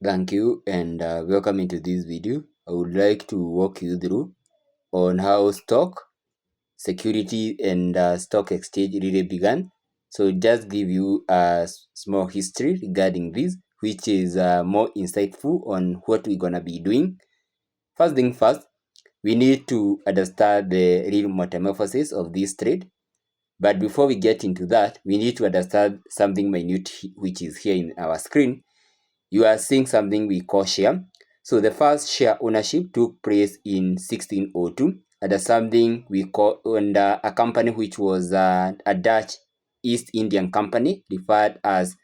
Thank you and welcome into this video. I would like to walk you through on how stock, security and stock exchange really began. So just give you a small history regarding this, which is more insightful on what we're gonna be doing. First thing first, we need to understand the real metamorphosis of this trade. But before we get into that, we need to understand something minute which is here in our screen. You are seeing something we call share. So the first share ownership took place in 1602 under something we call under a company which was a Dutch East Indian company referred as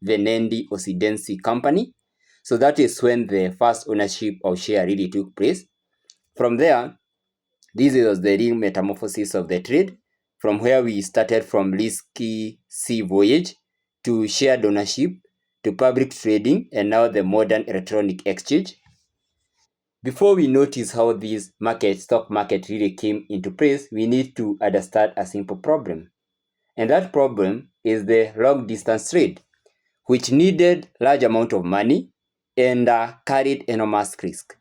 Venendi Occidensi Company. So that is when the first ownership of share really took place. From there, this was the real metamorphosis of the trade, from where we started from risky sea voyage to shared ownership to public trading and now the modern electronic exchange. Before we notice how this stock market really came into place, we need to understand a simple problem. And that problem is the long distance trade, which needed large amount of money and carried enormous risk.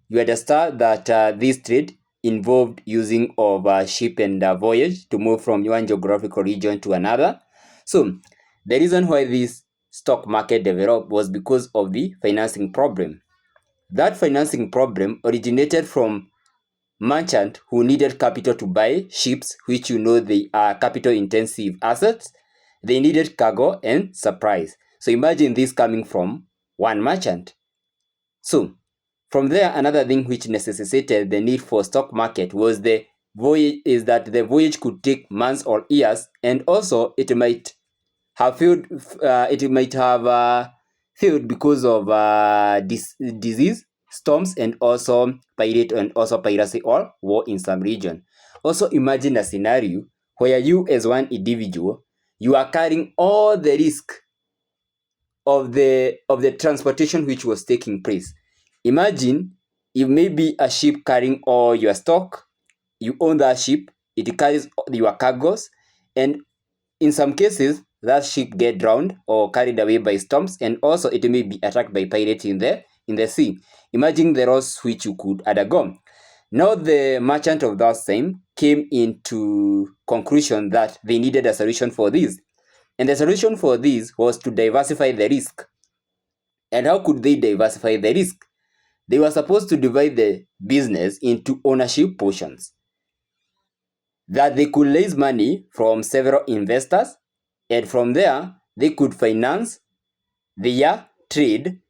You understand that this trade involved using of ship and voyage to move from one geographical region to another. So the reason why this stock market developed was because of the financing problem. That financing problem originated from merchants who needed capital to buy ships, which they are capital intensive assets. They needed cargo and supplies. So imagine this coming from one merchant. So from there, another thing which necessitated the need for stock market was the voyage could take months or years, and also it might have failed. It might have failed because of disease, storms, and also piracy or war in some region. Also, imagine a scenario where you, as one individual, you are carrying all the risk of the transportation which was taking place. Imagine if maybe a ship carrying all your stock, you own that ship, it carries your cargoes, and in some cases that ship get drowned or carried away by storms, and also it may be attacked by pirates in the sea. Imagine the loss which you could undergo. Now the merchant of that same came into conclusion that they needed a solution for this. And the solution for this was to diversify the risk. And how could they diversify the risk? They were supposed to divide the business into ownership portions, that they could raise money from several investors, and from there they could finance their trade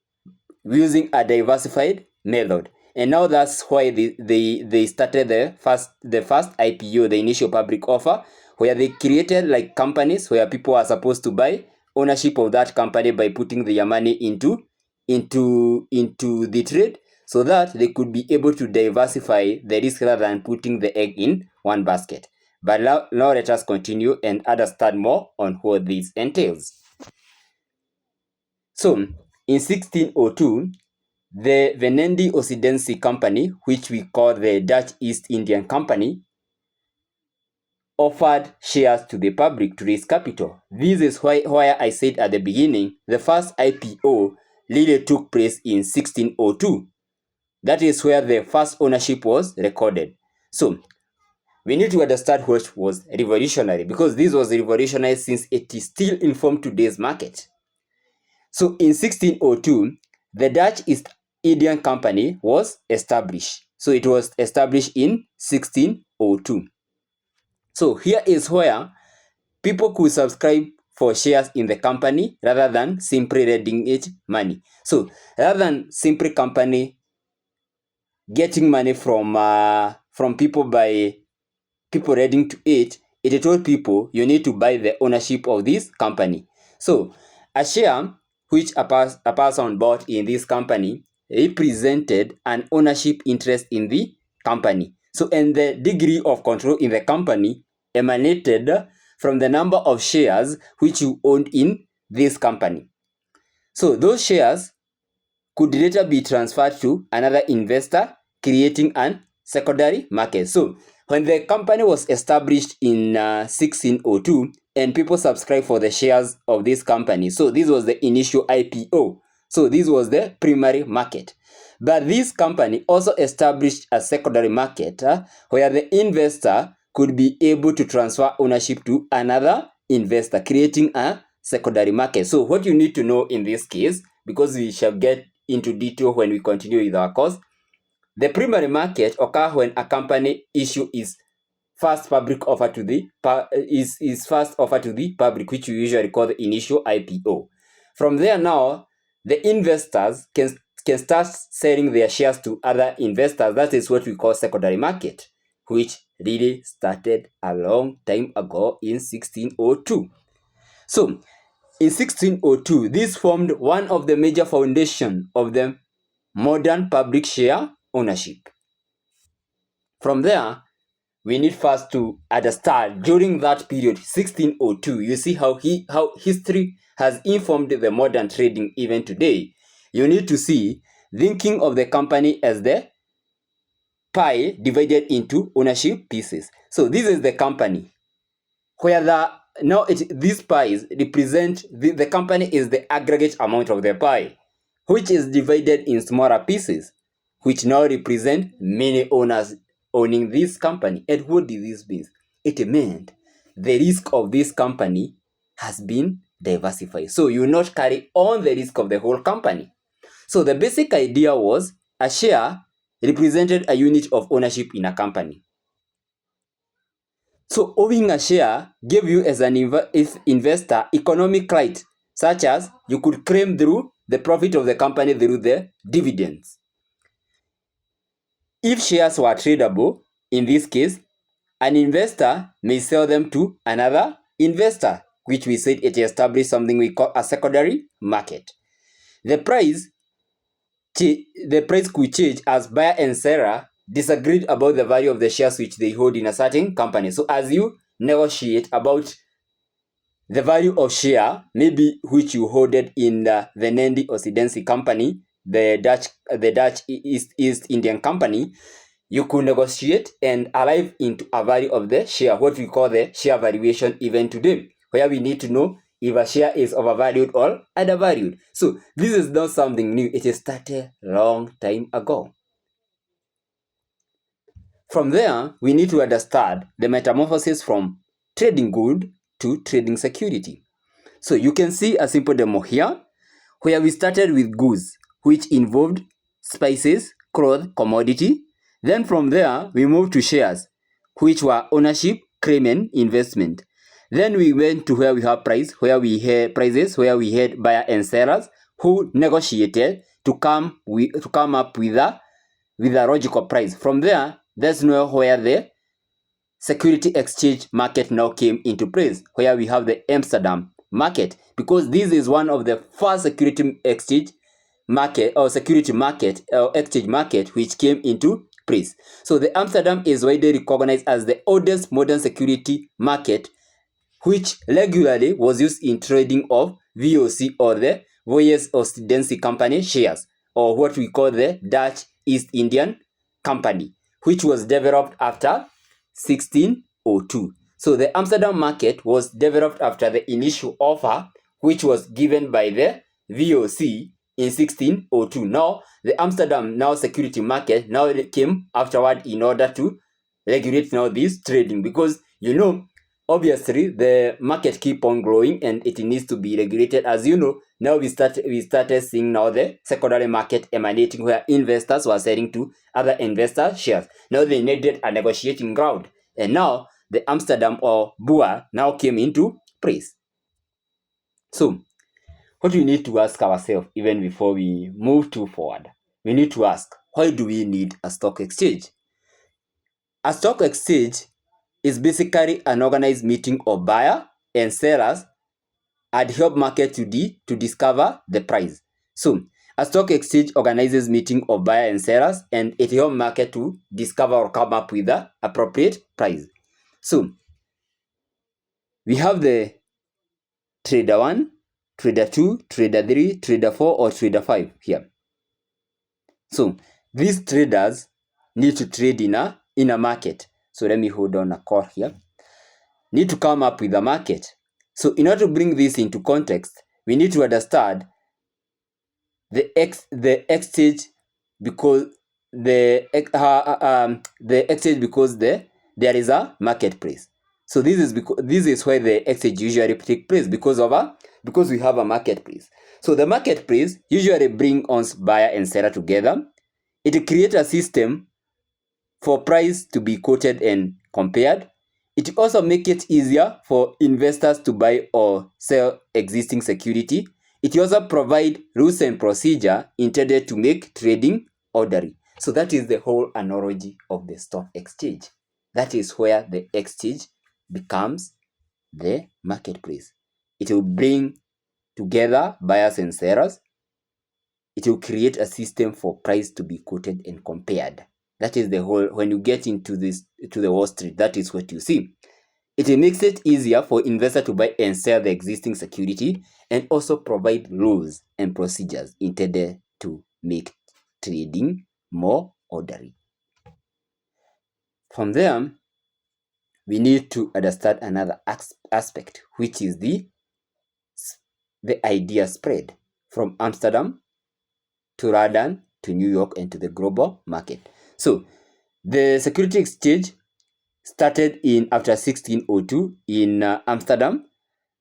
using a diversified method. And now that's why they started the first IPO, the initial public offer, where they created like companies where people are supposed to buy ownership of that company by putting their money into the trade, so that they could be able to diversify the risk rather than putting the egg in one basket. But now let us continue and understand more on what this entails. So in 1602, the Venendi Occidensi Company, which we call the Dutch East Indian Company, offered shares to the public to raise capital. This is why I said at the beginning, the first IPO really took place in 1602. That is where the first ownership was recorded. So we need to understand what was revolutionary, because this was revolutionary since it is still informed today's market. So in 1602, the Dutch East Indian Company was established. So it was established in 1602. So here is where people could subscribe for shares in the company rather than simply reading it money. So rather than simply company getting money from people by people reading to it, it told people you need to buy the ownership of this company. So a share which a person bought in this company represented an ownership interest in the company. So, and the degree of control in the company emanated from the number of shares which you owned in this company. So those shares could later be transferred to another investor, creating an secondary market. So when the company was established in 1602 and people subscribed for the shares of this company, so this was the initial IPO. So this was the primary market. But this company also established a secondary market where the investor could be able to transfer ownership to another investor, creating a secondary market. So what you need to know in this case, because we shall get into detail when we continue with our course, the primary market occurs when a company issue is first public offer to the first offer to the public, which we usually call the initial IPO. From there now, the investors can start selling their shares to other investors. That is what we call secondary market, which really started a long time ago in 1602. So in 1602, this formed one of the major foundations of the modern public share ownership. From there, we need first to understand during that period, 1602, you see how history has informed the modern trading even today. You need to see thinking of the company as the pie divided into ownership pieces. So this is the company where these pies represent the company is the aggregate amount of the pie, which is divided in smaller pieces, which now represent many owners owning this company. And what did this mean? It meant the risk of this company has been diversified. So you not carry on the risk of the whole company. So the basic idea was a share represented a unit of ownership in a company. So owning a share gave you as an investor economic right, such as you could claim through the profit of the company through the dividends. If shares were tradable, in this case, an investor may sell them to another investor, which we said it established something we call a secondary market. The price could change as buyer and seller disagreed about the value of the shares which they hold in a certain company. So as you negotiate about the value of share, maybe which you holded in the Venendi Occidense company, the Dutch East Indian company, you could negotiate and arrive into a value of the share, what we call the share valuation even today, where we need to know if a share is overvalued or undervalued. So this is not something new. It started long time ago. From there, we need to understand the metamorphosis from trading good to trading security. So you can see a simple demo here, where we started with goods, which involved spices, cloth, commodity. Then from there, we moved to shares, which were ownership, claim, and investment. Then we went to where we have price, where we had prices, where we had buyer and sellers who negotiated to come up with a logical price. From there, that's where the security exchange market now came into place, where we have the Amsterdam market, because this is one of the first security exchange market or exchange market which came into place. So the Amsterdam is widely recognized as the oldest modern security market, which regularly was used in trading of VOC or the Voyage Occidense Company shares, or what we call the Dutch East Indian Company, which was developed after 1602. So the Amsterdam market was developed after the initial offer, which was given by the VOC in 1602. Now, the Amsterdam security market now came afterward in order to regulate now this trading, because obviously the market keep on growing and it needs to be regulated. As you know, now we started seeing now the secondary market emanating, where investors were selling to other investor shares. Now they needed a negotiating ground, and now the Amsterdam or Boer now came into place. So what we need to ask ourselves, even before we move too forward, we need to ask, why do we need a stock exchange? A stock exchange is basically an organized meeting of buyer and sellers and help market to discover the price. So a stock exchange organizes meeting of buyer and sellers, and it helps market to discover or come up with the appropriate price. So we have the trader 1, trader 2, trader 3, trader 4, or trader 5 here. So these traders need to trade in a market. So let me hold on a call here. Need to come up with a market. So in order to bring this into context, we need to understand the exchange because the exchange because there is a marketplace. So this is why the exchange usually take place because we have a marketplace. So the marketplace usually bring on buyer and seller together. It creates a system for price to be quoted and compared. It also makes it easier for investors to buy or sell existing security. It also provides rules and procedure intended to make trading orderly. So that is the whole analogy of the stock exchange. That is where the exchange becomes the marketplace. It will bring together buyers and sellers. It will create a system for price to be quoted and compared. That is the whole, when you get into the Wall Street, that is what you see. It makes it easier for investors to buy and sell the existing security, and also provide rules and procedures intended to make trading more orderly. From there, we need to understand another aspect, which is the idea spread from Amsterdam to London to New York and to the global market. So the security exchange started in after 1602 in Amsterdam.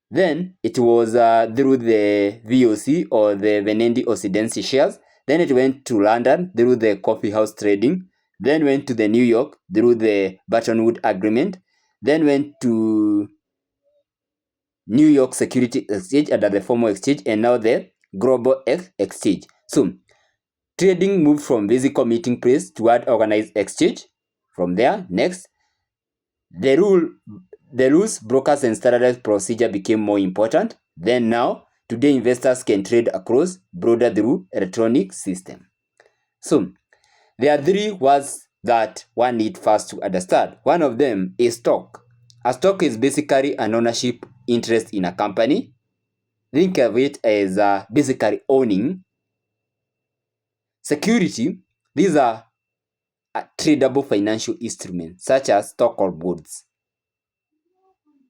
Then it was through the VOC, or the Venendi Occidensi shares. Then it went to London through the coffee house trading. Then went to the New York through the Bretton Woods Agreement. Then went to New York Security Exchange under the formal exchange, and now the global exchange. So trading moved from physical meeting place toward organized exchange. From there, next, the rules, brokers, and standardized procedure became more important. Then now, today investors can trade across broader through electronic system. So there are three words that one need first to understand. One of them is stock. A stock is basically an ownership interest in a company. Think of it as basically owning. Security, these are tradable financial instruments such as stock or bonds.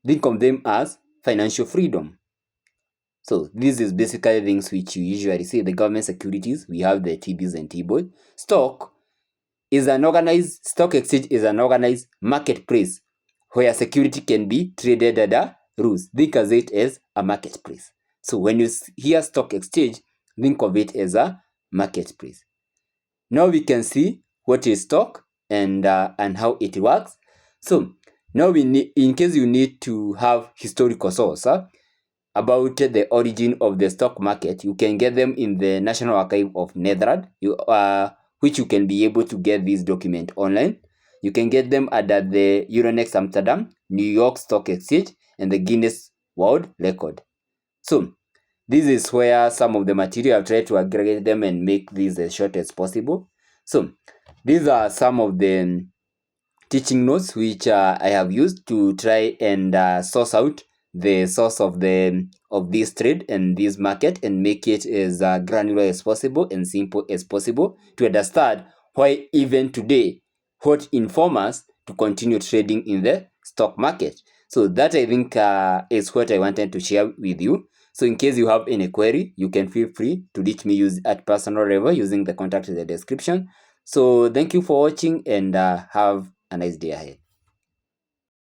Think of them as financial freedom. So this is basically things which you usually see. The government securities, we have the TBs and T-bonds. Stock exchange is an organized marketplace where security can be traded under rules. Think of it as a marketplace. So when you hear stock exchange, think of it as a marketplace. Now we can see what is stock and how it works. So now we need, in case you need to have historical source about the origin of the stock market, you can get them in the National Archive of Netherlands, which you can be able to get this document online. You can get them at the Euronext Amsterdam, New York Stock Exchange, and the Guinness World Record. So this is where some of the material I've tried to aggregate them and make this as short as possible. So these are some of the teaching notes which I have used to try and source out the source of this trade and this market, and make it as granular as possible and simple as possible to understand why even today what informs us to continue trading in the stock market. So that, I think, is what I wanted to share with you. So in case you have any query, you can feel free to reach me at personal level using the contact in the description. So thank you for watching, and have a nice day ahead.